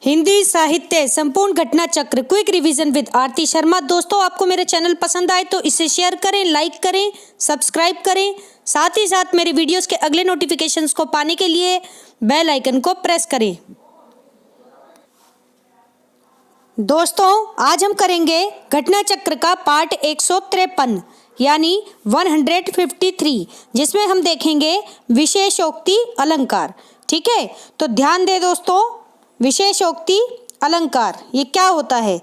हिंदी साहित्य संपूर्ण घटना चक्र क्विक रिवीजन विद आरती शर्मा। दोस्तों, आपको मेरे चैनल पसंद आए तो इसे शेयर करें, लाइक करें, सब्सक्राइब करें। साथ ही साथ मेरे वीडियोस के अगले नोटिफिकेशंस को पाने के लिए बेल आइकन को प्रेस करें। दोस्तों, आज हम करेंगे घटना चक्र का पार्ट 153 यानी 153, जिसमें हम देखेंगे विशेषोक्ति अलंकार। ठीक है, तो ध्यान दे दोस्तों, विशेषोक्ति अलंकार ये क्या होता है।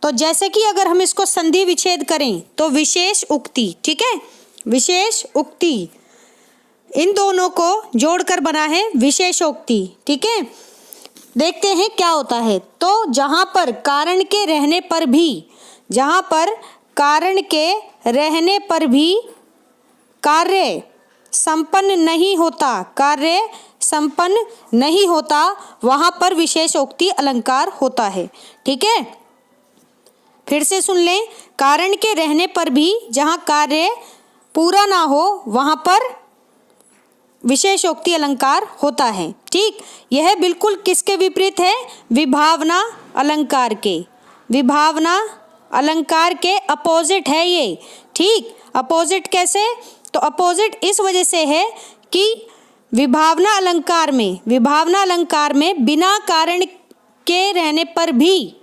तो जैसे कि अगर हम इसको संधि विच्छेद करें तो विशेष उक्ति, ठीक है, विशेष उक्ति, इन दोनों को जोड़कर बना है विशेषोक्ति। ठीक है, देखते हैं क्या होता है। तो जहां पर कारण के रहने पर भी, जहां पर कारण के रहने पर भी कार्य संपन्न नहीं होता, कार्य संपन्न नहीं होता, वहां पर विशेषोक्ति अलंकार होता है। ठीक है, फिर से सुन लें, कारण के रहने पर भी जहां कार्य पूरा ना हो वहां पर विशेषोक्ति अलंकार होता है। ठीक, यह बिल्कुल किसके विपरीत है? विभावना अलंकार के, विभावना अलंकार के अपोजिट है ये। ठीक, अपोजिट कैसे? तो अपोजिट इस वजह से है कि विभावना अलंकार में बिना कारण के रहने पर भी,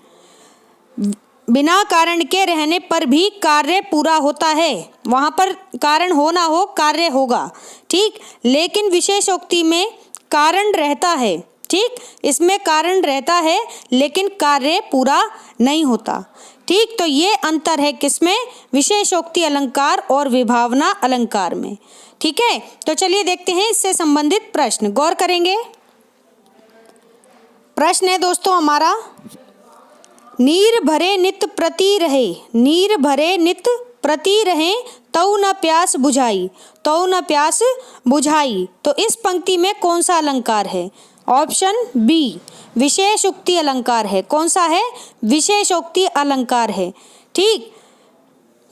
बिना कारण के रहने पर भी कार्य पूरा होता है। वहां पर कारण हो ना हो, कार्य होगा। ठीक, लेकिन विशेषोक्ति में कारण रहता है। ठीक, इसमें कारण रहता है लेकिन कार्य पूरा नहीं होता। ठीक, तो ये अंतर है किसमें? विशेषोक्ति अलंकार और विभावना अलंकार में। ठीक है, तो चलिए देखते हैं इससे संबंधित प्रश्न, गौर करेंगे। प्रश्न है दोस्तों हमारा, नीर भरे नित प्रति रहे, नीर भरे नित प्रति रहे, तौ न प्यास बुझाई, तौ न प्यास बुझाई। तो इस पंक्ति में कौन सा अलंकार है? ऑप्शन बी विशेषोक्ति अलंकार है। कौन सा है? विशेषोक्ति अलंकार है। ठीक,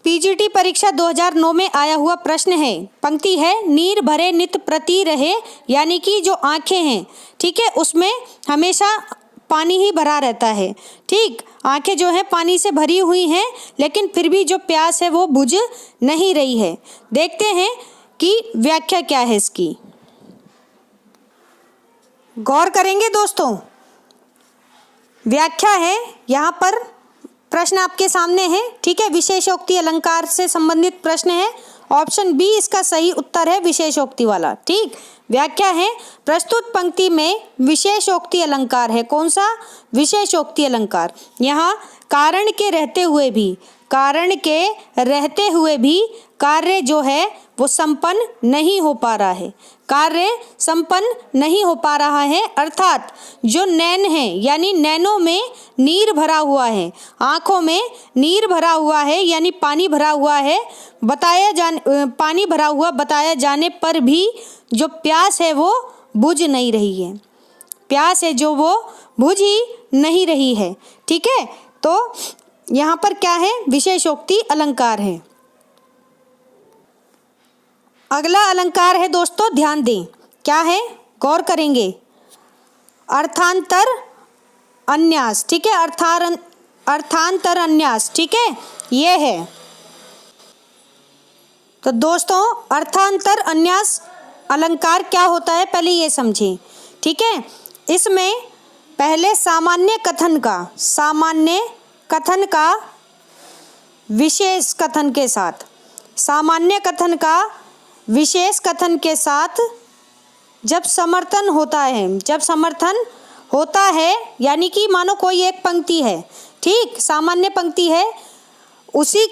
पीजीटी परीक्षा 2009 में आया हुआ प्रश्न है। पंक्ति है, नीर भरे नित प्रति रहे, यानी कि जो आंखें हैं, ठीक है, उसमें हमेशा पानी ही भरा रहता है। ठीक, आंखें जो है पानी से भरी हुई हैं, लेकिन फिर भी जो प्यास है वो बुझ नहीं रही है। देखते हैं कि व्याख्या क्या है इसकी, गौर करेंगे दोस्तों। व्याख्या है, यहाँ पर प्रश्न आपके सामने है। ठीक है, विशेषोक्ति अलंकार से संबंधित प्रश्न है। ऑप्शन बी इसका सही उत्तर है, विशेषोक्ति वाला। ठीक, व्याख्या है, प्रस्तुत पंक्ति में विशेषोक्ति अलंकार है। कौन सा? विशेषोक्ति अलंकार। यहाँ कारण के रहते हुए भी, कारण के रहते हुए भी कार्य जो है वो संपन्न नहीं हो पा रहा है, कार्य संपन्न नहीं हो पा रहा है। अर्थात जो नैन है, यानी नैनों में नीर भरा हुआ है, आँखों में नीर भरा हुआ है, यानी पानी भरा हुआ है, पानी भरा हुआ बताया जाने पर भी जो प्यास है वो बुझ नहीं रही है, प्यास है जो वो बुझ ही नहीं रही है। ठीक है, तो यहाँ पर क्या है? विशेषोक्ति अलंकार है। अगला अलंकार है दोस्तों, ध्यान दें, क्या है? गौर करेंगे, अर्थांतर अन्यास। ठीक है, अर्थांतर अन्यास। ठीक है, ये है। तो दोस्तों, अर्थांतर अन्यास अलंकार क्या होता है पहले ये समझें। ठीक है, इसमें पहले सामान्य कथन का विशेष कथन के साथ, सामान्य कथन का विशेष कथन के साथ जब समर्थन होता है, जब समर्थन होता है, यानी कि मानो कोई एक पंक्ति है, ठीक, सामान्य पंक्ति है, उसी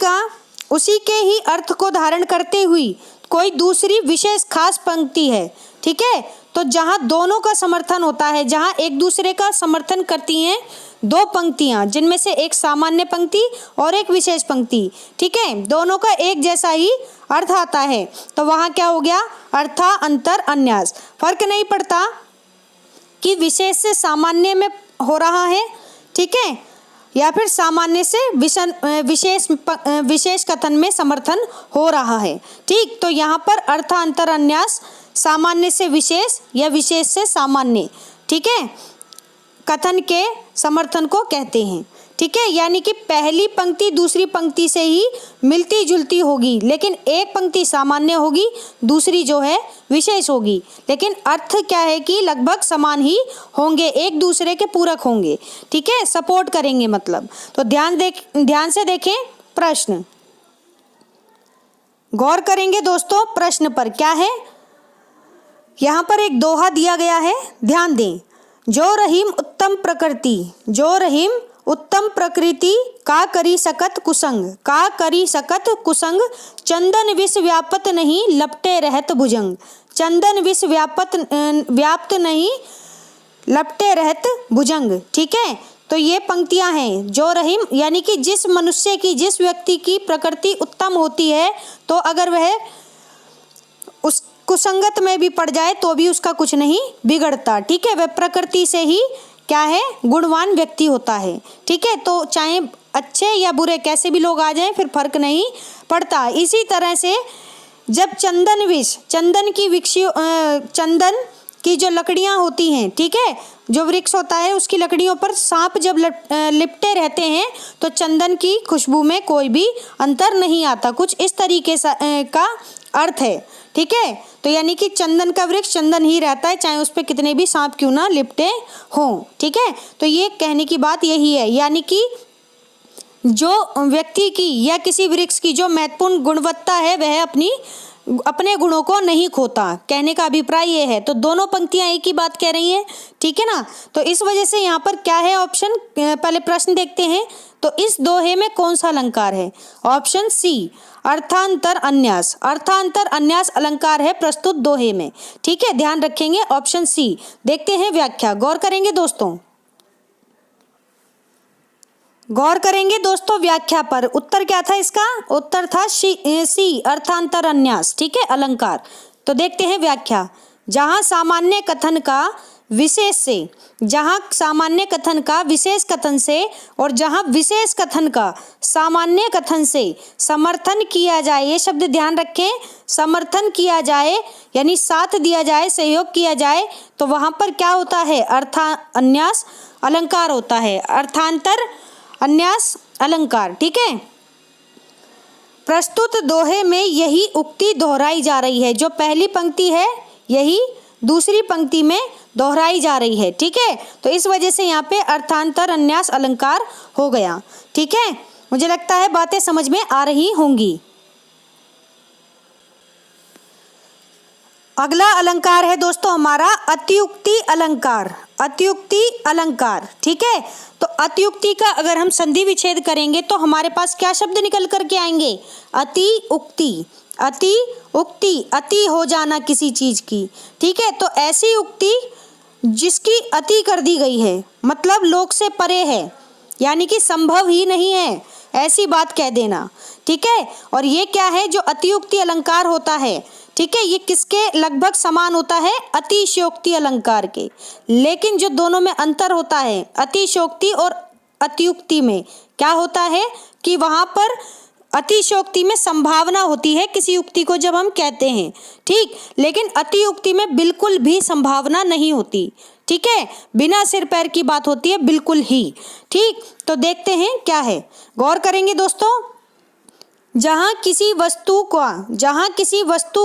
के ही अर्थ को धारण करते हुई कोई दूसरी विशेष खास पंक्ति है। ठीक है, तो जहाँ दोनों का समर्थन होता है, जहाँ एक दूसरे का समर्थन करती हैं दो पंक्तियाँ, जिनमें से एक सामान्य पंक्ति और एक विशेष पंक्ति, ठीक है, दोनों का एक जैसा ही अर्थ आता है, तो वहाँ क्या हो गया? अर्था अंतर अन्यास। फर्क नहीं पड़ता कि विशेष से सामान्य में हो रहा है, ठीक है, या फिर सामान्य से विशेष कथन में समर्थन हो रहा है। ठीक, तो यहाँ पर अर्था अंतर अन्यास सामान्य से विशेष या विशेष से सामान्य। ठीक है, कथन के समर्थन को कहते हैं। ठीक है, यानी कि पहली पंक्ति दूसरी पंक्ति से ही मिलती जुलती होगी, लेकिन एक पंक्ति सामान्य होगी, दूसरी जो है विशेष होगी, लेकिन अर्थ क्या है कि लगभग समान ही होंगे, एक दूसरे के पूरक होंगे। ठीक है, सपोर्ट करेंगे मतलब। तो ध्यान से देखें प्रश्न, गौर करेंगे दोस्तों प्रश्न पर। क्या है, यहाँ पर एक दोहा दिया गया है, ध्यान दें। जो रहीम उत्तम प्रकृति, जो रहीम उत्तम प्रकृति का करी सकत कुसंग, का करी सकत कुसंग, चंदन विष व्यापत नहीं लपटे रहत भुजंग, चंदन विष व्याप्त नहीं लपटे रहत भुजंग। ठीक है, तो ये पंक्तियां हैं। जो रहीम यानी कि जिस मनुष्य की, जिस व्यक्ति की प्रकृति उत्तम होती है, तो अगर वह उस कुसंगत में भी पड़ जाए तो भी उसका कुछ नहीं बिगड़ता। ठीक है, वह प्रकृति से ही क्या है, गुणवान व्यक्ति होता है। ठीक है, तो चाहे अच्छे या बुरे कैसे भी लोग आ जाएं फिर फर्क नहीं पड़ता। इसी तरह से जब चंदन विष, चंदन की जो लकड़ियां होती हैं, ठीक है, जो वृक्ष होता है उसकी लकड़ियों पर सांप जब लिपटे रहते हैं तो चंदन की खुशबू में कोई भी अंतर नहीं आता। कुछ इस तरीके का अर्थ है। ठीक है, तो यानी कि चंदन का वृक्ष चंदन ही रहता है, चाहे उस पर कितने भी सांप क्यों ना लिपटे हों। ठीक है, तो ये कहने की बात यही है, यानी कि जो व्यक्ति की या किसी वृक्ष की जो महत्वपूर्ण गुणवत्ता है वह अपने गुणों को नहीं खोता, कहने का अभिप्राय ये है। तो दोनों पंक्तियां एक ही बात कह रही हैं। ठीक है ना, तो इस वजह से यहाँ पर क्या है ऑप्शन, पहले प्रश्न देखते हैं। तो इस दोहे में कौन सा अलंकार है? Option C, अर्थांतर अन्यास। अर्थांतर अन्यास अलंकार है प्रस्तुत दोहे में। ठीक है, ध्यान रखेंगे ऑप्शन सी। देखते हैं व्याख्या, गौर करेंगे दोस्तों, गौर करेंगे दोस्तों व्याख्या पर। उत्तर क्या था इसका? उत्तर था सी, अर्थांतर अन्यास। ठीक है, अलंकार। तो देखते हैं व्याख्या। जहां सामान्य कथन का विशेष से, जहां सामान्य कथन का विशेष कथन से और जहां विशेष कथन का सामान्य कथन से समर्थन किया जाए, ये शब्द ध्यान रखें, समर्थन किया जाए यानी साथ दिया जाए, सहयोग किया जाए, तो वहां पर क्या होता है? अन्यास अलंकार होता है, अर्थांतर अन्यास अलंकार। ठीक है, प्रस्तुत दोहे में यही उक्ति दोहराई जा रही है, जो पहली पंक्ति है यही दूसरी पंक्ति में दोहराई जा रही है। ठीक है, तो इस वजह से यहाँ पे अर्थांतर अन्यास अलंकार हो गया। ठीक है, मुझे लगता है बातें समझ में आ रही होंगी। अगला अलंकार है दोस्तों हमारा अतियुक्ति अलंकार। अतियुक्ति अलंकार, ठीक है, तो अतियुक्ति का अगर हम संधि विच्छेद करेंगे तो हमारे पास क्या शब्द निकल करके आएंगे? अति उक्ति। अति उक्ति, अति हो जाना किसी चीज की। ठीक है, तो ऐसी उक्ति जिसकी अति कर दी गई है, मतलब लोक से परे है, यानी कि संभव ही नहीं है, ऐसी बात कह देना। ठीक है, और ये क्या है? जो अतियुक्ति अलंकार होता है, ठीक है, ये किसके लगभग समान होता है? अतिशयोक्ति अलंकार के। लेकिन जो दोनों में अंतर होता है अतिशयोक्ति और अतियुक्ति में, क्या होता है कि वहां पर अतिशयोक्ति में संभावना होती है किसी युक्ति को जब हम कहते हैं, ठीक, लेकिन अतियुक्ति में बिल्कुल भी संभावना नहीं होती। ठीक है, बिना सिर पैर की बात होती है बिल्कुल ही। ठीक, तो देखते हैं क्या है, गौर करेंगे दोस्तों। जहां किसी वस्तु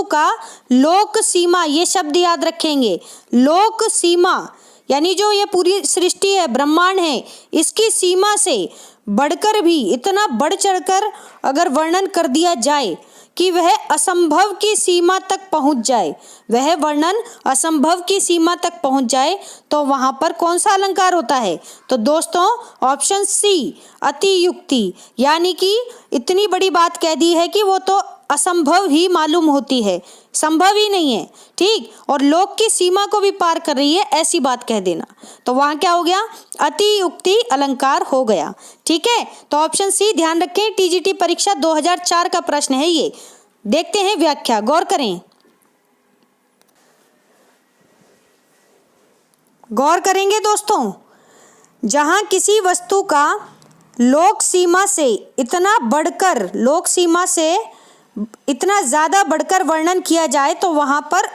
का लोक सीमा, ये शब्द याद रखेंगे, लोक सीमा यानी जो ये पूरी सृष्टि है, ब्रह्मांड है, इसकी सीमा से बढ़कर भी, इतना बढ़ चढ़कर अगर वर्णन कर दिया जाए कि वह असंभव की सीमा तक पहुंच जाए, वह वर्णन असंभव की सीमा तक पहुंच जाए, तो वहां पर कौन सा अलंकार होता है? तो दोस्तों ऑप्शन सी, अतियुक्ति, यानी कि इतनी बड़ी बात कह दी है कि वो तो असंभव ही मालूम होती है, संभव ही नहीं है। ठीक, और लोक की सीमा को भी पार कर रही है, ऐसी बात कह देना, तो वहां क्या हो गया? अतियुक्ति अलंकार हो गया। ठीक है, तो ऑप्शन सी ध्यान रखें, टीजीटी परीक्षा 2004 का प्रश्न है ये। देखते हैं व्याख्या, गौर करें, गौर करेंगे दोस्तों। जहां किसी वस्तु का लोक सीमा से इतना बढ़कर, लोक सीमा से इतना ज़्यादा बढ़कर वर्णन किया जाए तो वहाँ पर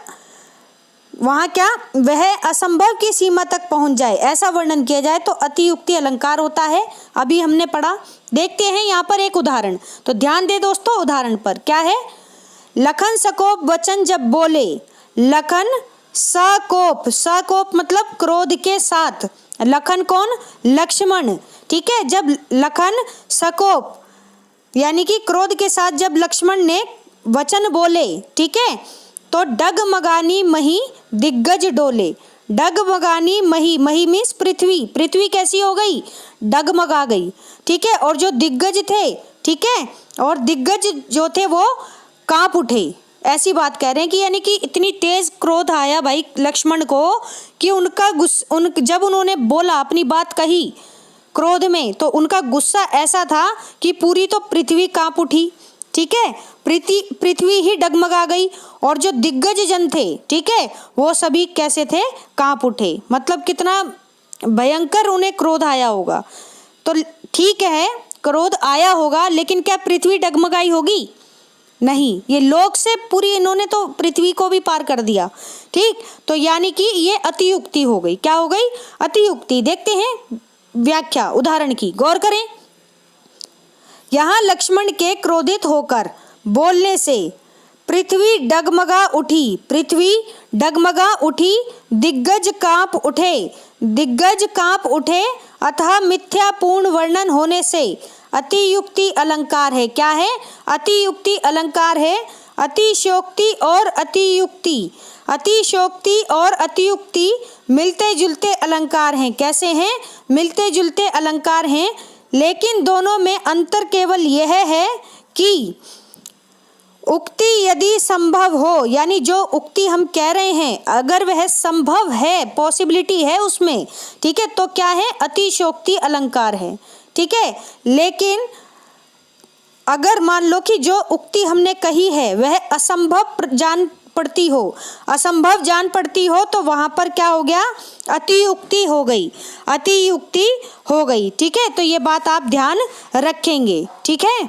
वहाँ क्या वह असंभव की सीमा तक पहुँच जाए, ऐसा वर्णन किया जाए तो अतियुक्ति अलंकार होता है। अभी हमने पढ़ा। देखते हैं यहाँ पर एक उदाहरण। तो ध्यान दे दोस्तों उदाहरण पर। क्या है? लखन सकोप वचन जब बोले। लखन सकोप, सकोप मतलब क्रोध के साथ। लखन कौन? लक्ष्मण। ठीक है। जब लखन सकोप यानी कि क्रोध के साथ जब लक्ष्मण ने वचन बोले, ठीक है, तो डगमगानी मही दिग्गज डोले। डगमगानी मही, मही मीन्स पृथ्वी, पृथ्वी कैसी हो गई? डगमगा गई। ठीक है। और जो दिग्गज थे, ठीक है, और दिग्गज जो थे वो कांप उठे। ऐसी बात कह रहे हैं कि यानी कि इतनी तेज क्रोध आया भाई लक्ष्मण को कि जब उन्होंने बोला, अपनी बात कही क्रोध में, तो उनका गुस्सा ऐसा था कि पूरी तो पृथ्वी कांप उठी। ठीक है। पृथ्वी ही डगमगा गई और जो दिग्गज जन थे, ठीक है, वो सभी कैसे थे? कांप उठे। मतलब कितना भयंकर उन्हें क्रोध आया होगा। तो ठीक है, क्रोध आया होगा, लेकिन क्या पृथ्वी डगमगाई होगी? नहीं। ये लोक से पूरी इन्होंने तो पृथ्वी को भी पार कर दिया। ठीक। तो यानी कि ये अतियुक्ति हो गई। क्या हो गई? अतियुक्ति। देखते हैं व्याख्या उदाहरण की, गौर करें। यहाँ लक्ष्मण के क्रोधित होकर बोलने से पृथ्वी डगमगा उठी। पृथ्वी डगमगा उठी। दिग्गज कांप उठे। दिग्गज कांप उठे। अतः मिथ्यापूर्ण वर्णन होने से अतियुक्ति अलंकार है। क्या है? अतियुक्ति अलंकार है। अतिशयोक्ति और अतियुक्ति, अतिशयोक्ति और अतियुक्ति मिलते जुलते अलंकार हैं। कैसे हैं? मिलते जुलते अलंकार हैं, लेकिन दोनों में अंतर केवल यह है कि उक्ति यदि संभव हो, यानी जो उक्ति हम कह रहे हैं अगर वह संभव है, पॉसिबिलिटी है उसमें, ठीक है, तो क्या है? अतिशयोक्ति अलंकार है। ठीक है। लेकिन अगर मान लो कि जो उक्ति हमने कही है वह असंभव जान पड़ती हो, असंभव जान पड़ती हो, तो वहां पर क्या हो गया? अतियुक्ति हो गई। अतियुक्ति हो गई। ठीक है। तो ये बात आप ध्यान रखेंगे। ठीक है।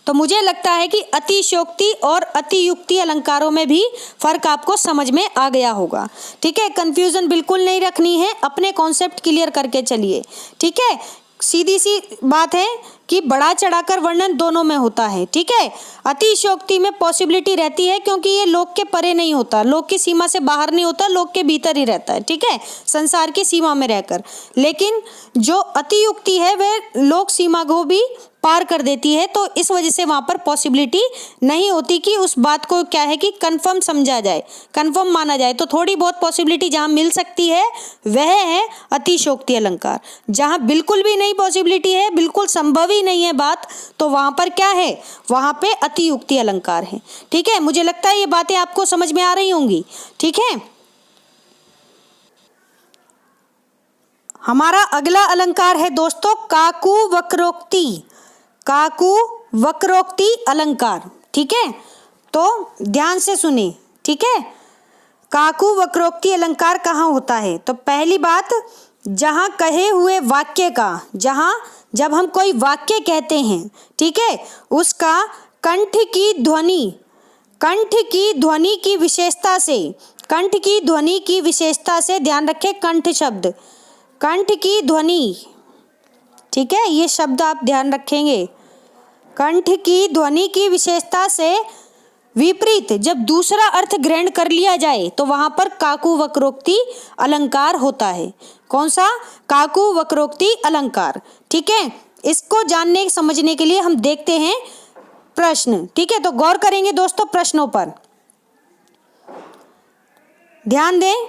तो मुझे लगता है कि अतिशयोक्ति और अतियुक्ति अलंकारों में भी फर्क आपको समझ में आ गया होगा। ठीक है। कंफ्यूजन बिल्कुल नहीं रखनी है, अपने कॉन्सेप्ट क्लियर करके चलिए। ठीक है। सीधी सी बात है कि बढ़ा चढ़ाकर वर्णन दोनों में होता है। ठीक है। अतिशयोक्ति में पॉसिबिलिटी रहती है क्योंकि ये लोक के परे नहीं होता, लोक की सीमा से बाहर नहीं होता, लोक के भीतर ही रहता है। ठीक है। संसार की सीमा में रहकर। लेकिन जो अतियुक्ति है वह लोक सीमा को भी पार कर देती है, तो इस वजह से वहां पर पॉसिबिलिटी नहीं होती कि उस बात को क्या है कि कंफर्म समझा जाए, कंफर्म माना जाए। तो थोड़ी बहुत पॉसिबिलिटी जहां मिल सकती है वह है अतिशयोक्ति अलंकार। जहां बिल्कुल भी नहीं पॉसिबिलिटी है, बिल्कुल संभव ही नहीं है बात, तो वहां पर क्या है? वहां पे अतियुक्ति अलंकार है। ठीक है। मुझे लगता है ये बातें आपको समझ में आ रही होंगी। ठीक है। हमारा अगला अलंकार है दोस्तों काकू वक्रोक्ति। काकू वक्रोक्ति अलंकार। ठीक है। तो ध्यान से सुने। ठीक है। काकू वक्रोक्ति अलंकार कहाँ होता है? तो पहली बात, जहाँ कहे हुए वाक्य का, जहाँ जब हम कोई वाक्य कहते हैं, ठीक है, उसका कंठ की ध्वनि, कंठ की ध्वनि की विशेषता से, कंठ की ध्वनि की विशेषता से, ध्यान रखें कंठ शब्द, कंठ की ध्वनि, ठीक है, ये शब्द आप ध्यान रखेंगे। कंठ की ध्वनि की विशेषता से विपरीत जब दूसरा अर्थ ग्रहण कर लिया जाए तो वहां पर काकू वक्रोक्ति अलंकार होता है। कौन सा? काकू वक्रोक्ति अलंकार। ठीक है। इसको जानने समझने के लिए हम देखते हैं प्रश्न। ठीक है। तो गौर करेंगे दोस्तों प्रश्नों पर, ध्यान दें।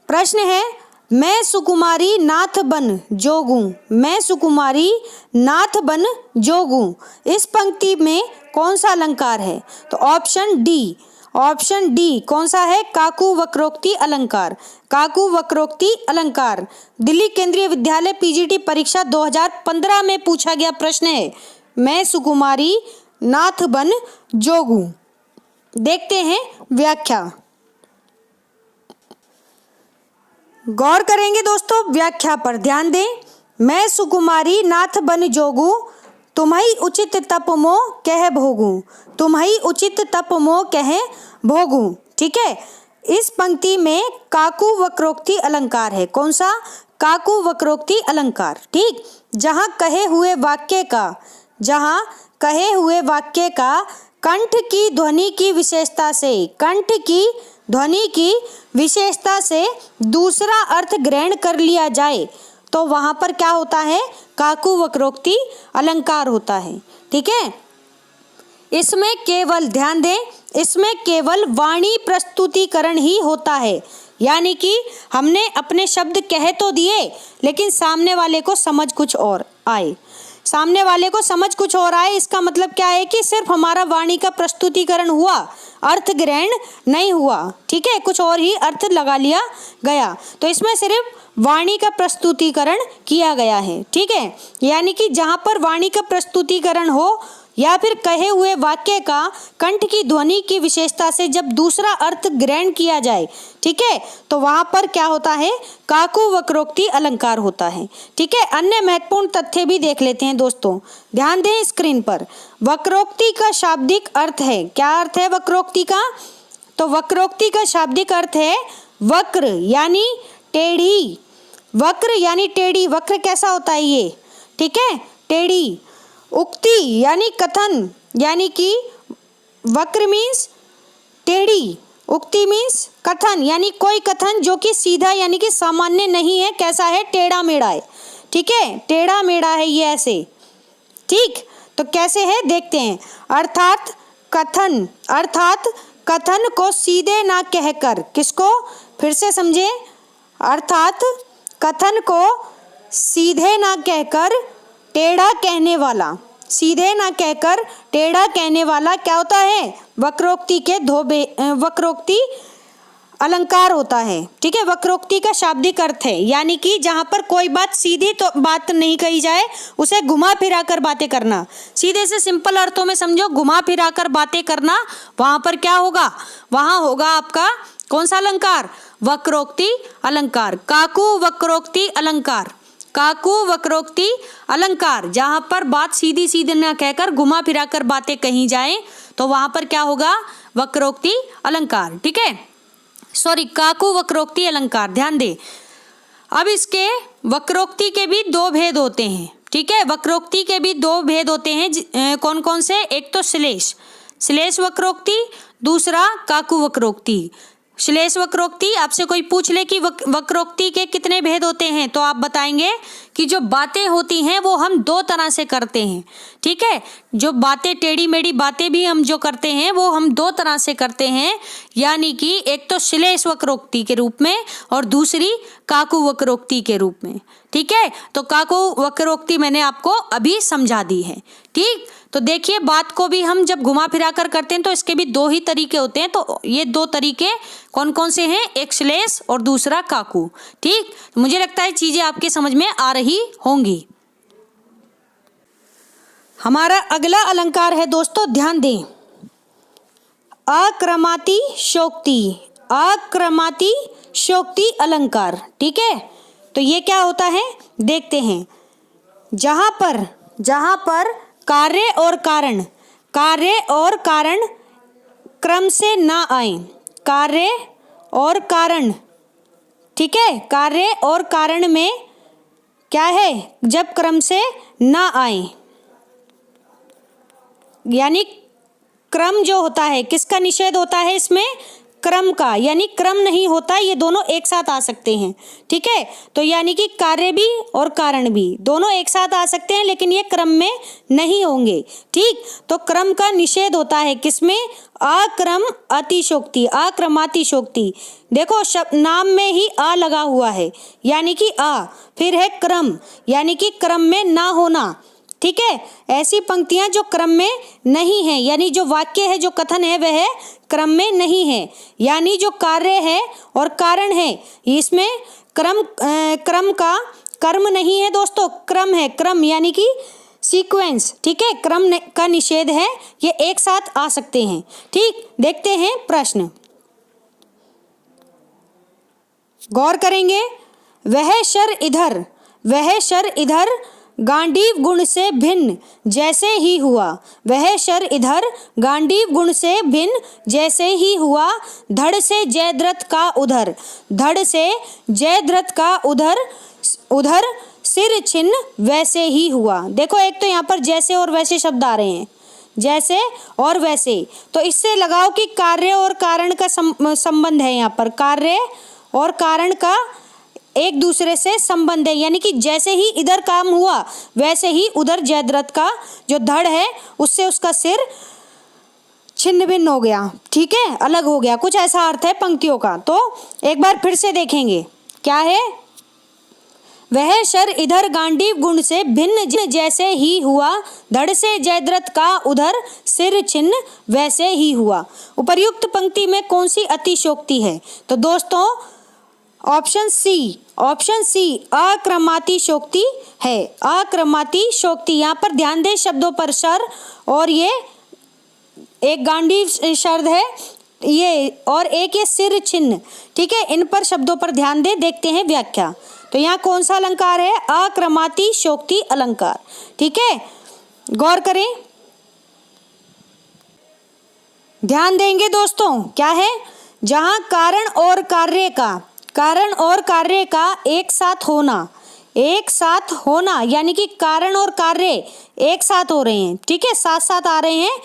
प्रश्न है, मैं सुकुमारी नाथ बन जोगूं, मैं सुकुमारी नाथ बन जोगूं, इस पंक्ति में कौन सा अलंकार है? तो ऑप्शन डी, ऑप्शन डी कौन सा है? काकू वक्रोक्ति अलंकार। काकू वक्रोक्ति अलंकार दिल्ली केंद्रीय विद्यालय पीजीटी परीक्षा 2015 में पूछा गया प्रश्न है, मैं सुकुमारी नाथ बन जोगूं। देखते हैं व्याख्या। गौर करेंगे दोस्तों व्याख्या पर, ध्यान दें। मैं सुकुमारी नाथ बन जोगूं, तुम्हारी उचित तप मोह कह भोगूं, तुम्हारी उचित तप मोह कह भोगूं। ठीक है। इस पंक्ति में काकू वक्रोक्ति अलंकार है। कौन सा? काकू वक्रोक्ति अलंकार। ठीक। जहां कहे हुए वाक्य का कंठ की ध्वनि की विशेषता से दूसरा अर्थ ग्रहण कर लिया जाए तो वहां पर क्या होता है? काकू वक्रोक्ति अलंकार होता है। ठीक है। इसमें केवल ध्यान दें, इसमें केवल वाणी प्रस्तुतिकरण ही होता है, यानी कि हमने अपने शब्द कह तो दिए लेकिन सामने वाले को समझ कुछ और आए। इसका मतलब क्या है कि सिर्फ हमारा वाणी का प्रस्तुतिकरण हुआ, अर्थ ग्रहण नहीं हुआ। ठीक है, कुछ और ही अर्थ लगा लिया गया, तो इसमें सिर्फ वाणी का प्रस्तुतिकरण किया गया है। ठीक है, यानी कि जहां पर वाणी का प्रस्तुतिकरण हो या फिर कहे हुए वाक्य का कंठ की ध्वनि की विशेषता से जब दूसरा अर्थ ग्रहण किया जाए, ठीक है, तो वहां पर क्या होता है? काकू वक्रोक्ति अलंकार होता है। ठीक है। अन्य महत्वपूर्ण तथ्य भी देख लेते हैं दोस्तों, ध्यान दें स्क्रीन पर। वक्रोक्ति का शाब्दिक अर्थ है, क्या अर्थ है वक्रोक्ति का? तो वक्रोक्ति का शाब्दिक अर्थ है वक्र यानी टेढ़ी। वक्र कैसा होता है ये? ठीक है, टेढ़ी। उक्ति यानी कथन, यानी कि वक्र मीन्स टेढ़ी, उक्ति मीन्स कथन, यानी कोई कथन जो कि सीधा यानी कि सामान्य नहीं है, कैसा है? टेढ़ा मेढ़ा है। ठीक है, टेढ़ा मेढ़ा है ये ऐसे। ठीक, तो कैसे है देखते हैं। अर्थात कथन को सीधे ना कहकर, किसको? फिर से समझे। अर्थात कथन को सीधे ना कहकर टेढ़ा कहने वाला क्या होता है? वक्रोक्ति अलंकार होता है। ठीक है, वक्रोक्ति का शाब्दिक अर्थ है, यानी कि जहां पर कोई बात सीधी तो बात नहीं कही जाए, उसे घुमा फिरा कर बातें करना। सीधे से सिंपल अर्थों में समझो, घुमा फिरा कर बातें करना, वहां पर क्या होगा? वहां होगा आपका कौन सा अलंकार? वक्रोक्ति अलंकार, काकू वक्रोक्ति अलंकार। जहां पर बात सीधी सीधी न कहकर घुमा फिरा कर बातें कही जाए तो वहां पर क्या होगा? वक्रोक्ति अलंकार। ठीक है, काकू वक्रोक्ति अलंकार। ध्यान दे, अब इसके वक्रोक्ति के भी दो भेद होते हैं। ठीक है, वक्रोक्ति के भी दो भेद होते हैं। कौन कौन से? एक तो श्लेष वक्रोक्ति, दूसरा काकू वक्रोक्ति। श्लेष वक्रोक्ति, आपसे कोई पूछ ले कि वक्रोक्ति के कितने भेद होते हैं, तो आप बताएंगे कि जो बातें होती हैं वो हम दो तरह से करते हैं। ठीक है, जो बातें टेढ़ी मेढ़ी बातें भी हम जो करते हैं वो हम दो तरह से करते हैं, यानी कि एक तो श्लेष वक्रोक्ति के रूप में और दूसरी काकू वक्रोक्ति के रूप में। ठीक है, तो काकू वक्रोक्ति मैंने आपको अभी समझा दी है। ठीक, तो देखिए बात को भी हम जब घुमा फिरा कर करते हैं तो इसके भी दो ही तरीके होते हैं। तो ये दो तरीके कौन कौन से हैं? एक श्लेष और दूसरा काकू। ठीक, मुझे लगता है चीजें आपके समझ में आ रही होंगी। हमारा अगला अलंकार है दोस्तों, ध्यान दें, अक्रमाति शोक्ति अलंकार। ठीक है, तो ये क्या होता है देखते हैं। जहां पर कार्य और कारण क्रम से ना आए, कार्य और कारण। ठीक है, कार्य और कारण में क्या है? जब क्रम से ना आए, यानी क्रम जो होता है किसका निषेध होता है इसमें? क्रम का, यानी क्रम नहीं होता, ये दोनों एक साथ आ सकते हैं। ठीक है, तो यानी कि कार्य भी और कारण भी दोनों एक साथ आ सकते हैं, लेकिन ये क्रम में नहीं होंगे। ठीक, तो क्रम का निषेध होता है किसमें? आक्रमातिशोक्ति। देखो नाम में ही आ लगा हुआ है, यानी कि आ, फिर है क्रम, यानी कि क्रम में ना होना। ठीक है, ऐसी पंक्तियां जो क्रम में नहीं है, यानी जो वाक्य है, जो कथन है, वह क्रम में नहीं है, यानी जो कार्य है और कारण है इसमें क्रम का कर्म नहीं है दोस्तों, क्रम है, क्रम यानी कि सीक्वेंस। ठीक है, क्रम का निषेध है, ये एक साथ आ सकते हैं। ठीक, देखते हैं प्रश्न, गौर करेंगे। वह शर इधर गांडीव गुण से भिन्न जैसे ही हुआ, वह शर इधर गांडीव गुण से भिन्न जैसे ही हुआ, धड़ से जयद्रथ का उधर, धड़ से जयद्रथ का उधर, उधर सिर छिन्न वैसे ही हुआ। देखो एक तो यहाँ पर जैसे और वैसे शब्द आ रहे हैं, जैसे और वैसे, तो इससे लगाओ कि कार्य और कारण का संबंध है। यहाँ पर कार्य और कारण का एक दूसरे से संबंध है, यानी कि जैसे ही इधर काम हुआ वैसे ही उधर जयद्रथ का जो धड़ है उससे उसका सिर छिन्न भिन्न हो गया, ठीक है, अलग हो गया, कुछ ऐसा अर्थ है पंक्तियों का। तो एक बार फिर से देखेंगे, क्या है, वह शर इधर गांडीव गुण से भिन्न जैसे ही हुआ, धड़ से जयद्रथ का उधर सिर छिन्न वैसे ही हुआ। उपर्युक्त पंक्ति में कौन सी अतिशयोक्ति है? तो दोस्तों ऑप्शन सी अक्रमातिशयोक्ति है, अक्रमातिशयोक्ति। यहाँ पर ध्यान दें शब्दों पर, शर और ये एक गांडीव शब्द है ये, और एक ये सिर छिन्न, ठीक है, इन पर शब्दों पर ध्यान दें। देखते हैं व्याख्या। तो यहाँ कौन सा अलंकार है? अक्रमातिशयोक्ति अलंकार, ठीक है, गौर करें, ध्यान देंगे दोस्तों। क्या है? जहाँ कारण और कार्य का एक साथ होना, यानी कि कारण और कार्य एक साथ हो रहे हैं, ठीक है, साथ साथ आ रहे हैं,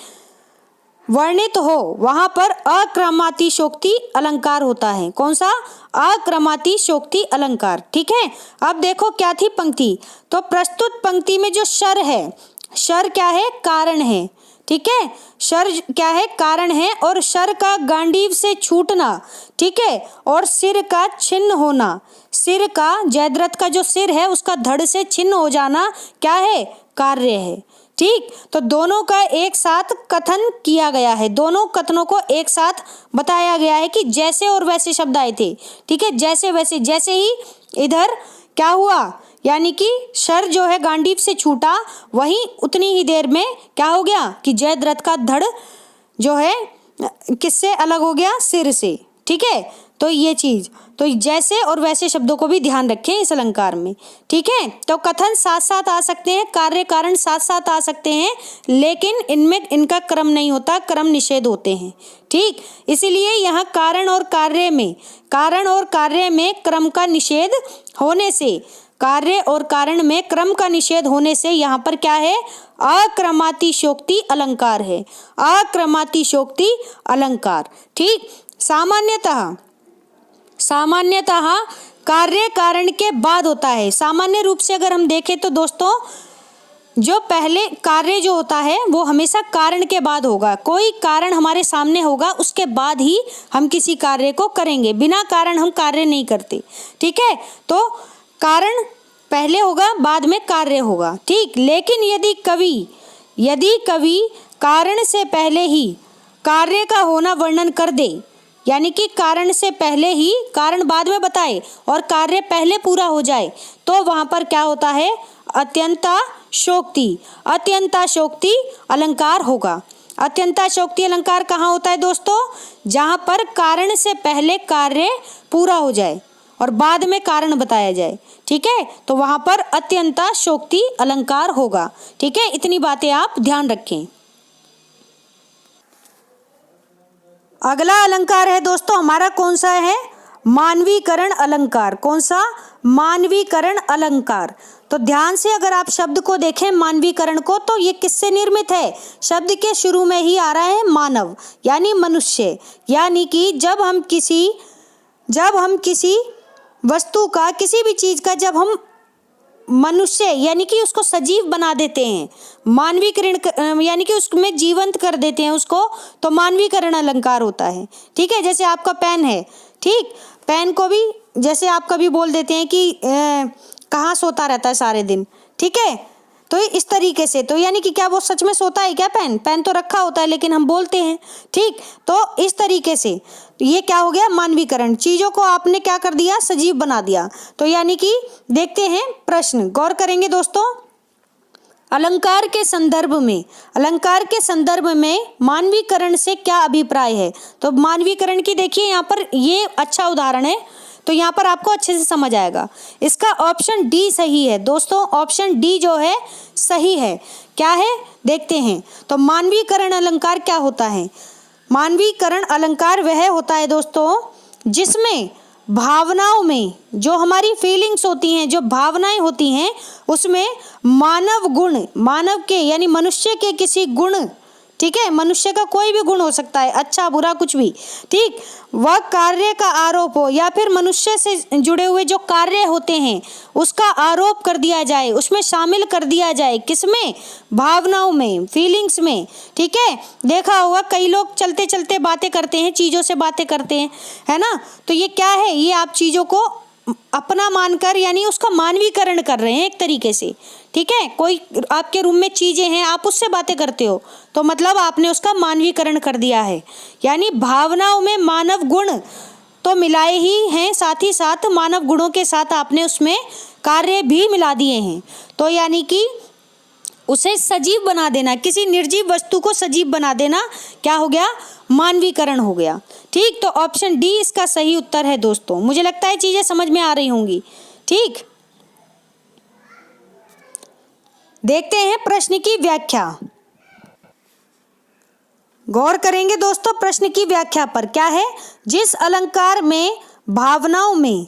वर्णित हो, वहां पर अक्रमातिशयोक्ति अलंकार होता है। कौन सा? अक्रमातिशयोक्ति अलंकार, ठीक है। अब देखो क्या थी पंक्ति, तो प्रस्तुत पंक्ति में जो शर है, शर क्या है? कारण है, ठीक है, शर क्या है? कारण है, और शर का गांडीव से छूटना, ठीक है, और सिर का छिन्न होना, सिर का, जयद्रथ का जो सिर है उसका धड़ से छिन्न हो जाना क्या है? कार्य है, ठीक। तो दोनों का एक साथ कथन किया गया है, दोनों कथनों को एक साथ बताया गया है कि जैसे और वैसे शब्द आए थे, ठीक है, जैसे वैसे, जैसे ही इधर क्या हुआ, यानी कि शर जो है गांडीव से छूटा, वहीं उतनी ही देर में क्या हो गया कि जयद्रथ का धड़ जो है किससे अलग हो गया? सिर से, ठीक है। तो ये चीज, तो जैसे और वैसे शब्दों को भी ध्यान रखें इस अलंकार में, ठीक है। तो कथन साथ साथ आ सकते हैं, कार्य कारण साथ साथ आ सकते हैं, लेकिन इनमें इनका क्रम नहीं होता, क्रम निषेध होते हैं, ठीक। इसीलिए यहाँ कारण और कार्य में क्रम का निषेध होने से, कार्य और कारण में क्रम का निषेध होने से यहाँ पर क्या है? अक्रमातिशयोक्ति अलंकार है, अक्रमातिशयोक्ति अलंकार, ठीक। सामान्यतः कार्य कारण के बाद होता है। सामान्य रूप से अगर हम देखें तो दोस्तों, जो पहले कार्य जो होता है वो हमेशा कारण के बाद होगा, कोई कारण हमारे सामने होगा उसके बाद ही हम किसी कार्य को करेंगे, बिना कारण हम कार्य नहीं करते, ठीक है। तो कारण पहले होगा, बाद में कार्य होगा, ठीक। लेकिन यदि कवि कारण से पहले ही कार्य का होना वर्णन कर दे, यानी कि कारण से पहले ही कारण बाद में बताए और कार्य पहले पूरा हो जाए, तो वहां पर क्या होता है? अत्यंताशयोक्ति अलंकार होगा। अत्यंताशयोक्ति अलंकार कहाँ होता है दोस्तों? जहां पर कारण से पहले कार्य पूरा हो जाए और बाद में कारण बताया जाए, ठीक है, तो वहां पर अत्यंताशयोक्ति अलंकार होगा, ठीक है। इतनी बातें आप ध्यान रखें। अगला अलंकार है दोस्तों हमारा, कौन सा है? मानवीकरण अलंकार। कौन सा? मानवीकरण अलंकार। तो ध्यान से अगर आप शब्द को देखें मानवीकरण को, तो ये किससे निर्मित है? शब्द के शुरू में ही आ रहा है मानव, यानी मनुष्य, यानी कि जब हम किसी वस्तु का, किसी भी चीज का जब हम मनुष्य यानी कि उसको सजीव बना देते हैं, मानवीकरण यानी कि उसमें जीवंत कर देते हैं उसको, तो मानवीकरण अलंकार होता है, ठीक है। जैसे आपका पेन है, ठीक, पेन को भी जैसे आप कभी बोल देते हैं कि कहाँ सोता रहता है सारे दिन, ठीक है, तो इस तरीके से, तो यानी कि क्या वो सच में सोता है क्या? पेन तो रखा होता है लेकिन हम बोलते हैं, ठीक। तो इस तरीके से ये क्या हो गया? मानवीकरण, चीजों को आपने क्या कर दिया? सजीव बना दिया। तो यानी कि देखते हैं प्रश्न, गौर करेंगे दोस्तों। अलंकार के संदर्भ में मानवीकरण से क्या अभिप्राय है? तो मानवीकरण की देखिए यहाँ पर ये अच्छा उदाहरण है। तो यहाँ पर आपको अच्छे से समझ आएगा। इसका ऑप्शन डी सही है दोस्तों, ऑप्शन डी जो है सही है। क्या है देखते हैं। तो मानवीकरण अलंकार क्या होता है? मानवीकरण अलंकार वह होता है दोस्तों जिसमें भावनाओं में, जो हमारी फीलिंग्स होती हैं, जो भावनाएं होती हैं, उसमें मानव गुण, मानव के यानी मनुष्य के किसी गुण, ठीक है, मनुष्य का कोई भी गुण हो सकता है, अच्छा बुरा कुछ भी, ठीक, वह कार्य का आरोप हो या फिर मनुष्य से जुड़े हुए जो कार्य होते हैं उसका आरोप कर दिया जाए, उसमें शामिल कर दिया जाए। किसमें? भावनाओं में, फीलिंग्स में, ठीक है। देखा होगा कई लोग चलते चलते बातें करते हैं, चीज़ों से बातें करते हैं, है ना। तो ये क्या है? ये आप चीज़ों को अपना मानकर यानी उसका मानवीकरण कर रहे हैं एक तरीके से, ठीक है। कोई आपके रूम में चीज़ें हैं, आप उससे बातें करते हो तो मतलब आपने उसका मानवीकरण कर दिया है। यानी भावनाओं में मानव गुण तो मिलाए ही हैं, साथ ही साथ मानव गुणों के साथ आपने उसमें कार्य भी मिला दिए हैं। तो यानी कि उसे सजीव बना देना, किसी निर्जीव वस्तु को सजीव बना देना क्या हो गया? मानवीकरण हो गया, ठीक। तो ऑप्शन डी इसका सही उत्तर है दोस्तों। मुझे लगता है चीजें समझ में आ रही होंगी, ठीक। देखते हैं प्रश्न की व्याख्या। गौर करेंगे दोस्तों प्रश्न की व्याख्या पर। क्या है? जिस अलंकार में भावनाओं में,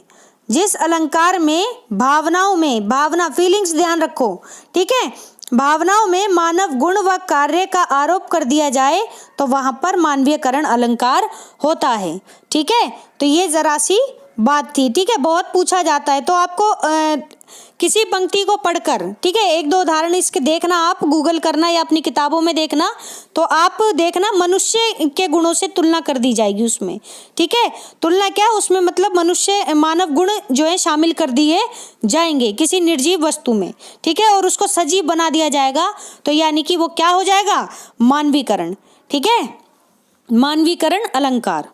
जिस अलंकार में भावनाओं में, भावना फीलिंग्स ध्यान रखो, ठीक है, भावनाओं में मानव गुण व कार्य का आरोप कर दिया जाए तो वहां पर मानवीकरण अलंकार होता है, ठीक है। तो ये जरा सी बात थी, ठीक है। बहुत पूछा जाता है तो आपको किसी पंक्ति को पढ़कर, ठीक है, एक दो उदाहरण इसके देखना, आप गूगल करना या अपनी किताबों में देखना, तो आप देखना मनुष्य के गुणों से तुलना कर दी जाएगी उसमें, ठीक है। तुलना क्या? उसमें मतलब मनुष्य, मानव गुण जो है शामिल कर दिए जाएंगे किसी निर्जीव वस्तु में, ठीक है, और उसको सजीव बना दिया जाएगा। तो यानी कि वो क्या हो जाएगा? मानवीकरण, ठीक है, मानवीकरण अलंकार।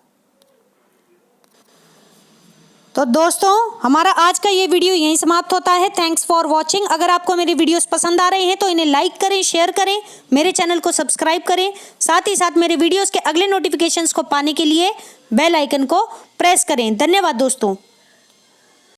तो दोस्तों हमारा आज का ये वीडियो यहीं समाप्त होता है। Thanks for watching. अगर आपको मेरे वीडियोस पसंद आ रहे हैं तो इन्हें लाइक करें, शेयर करें, मेरे चैनल को सब्सक्राइब करें, साथ ही साथ मेरे वीडियोस के अगले नोटिफिकेशंस को पाने के लिए बेल आइकन को प्रेस करें। धन्यवाद दोस्तों।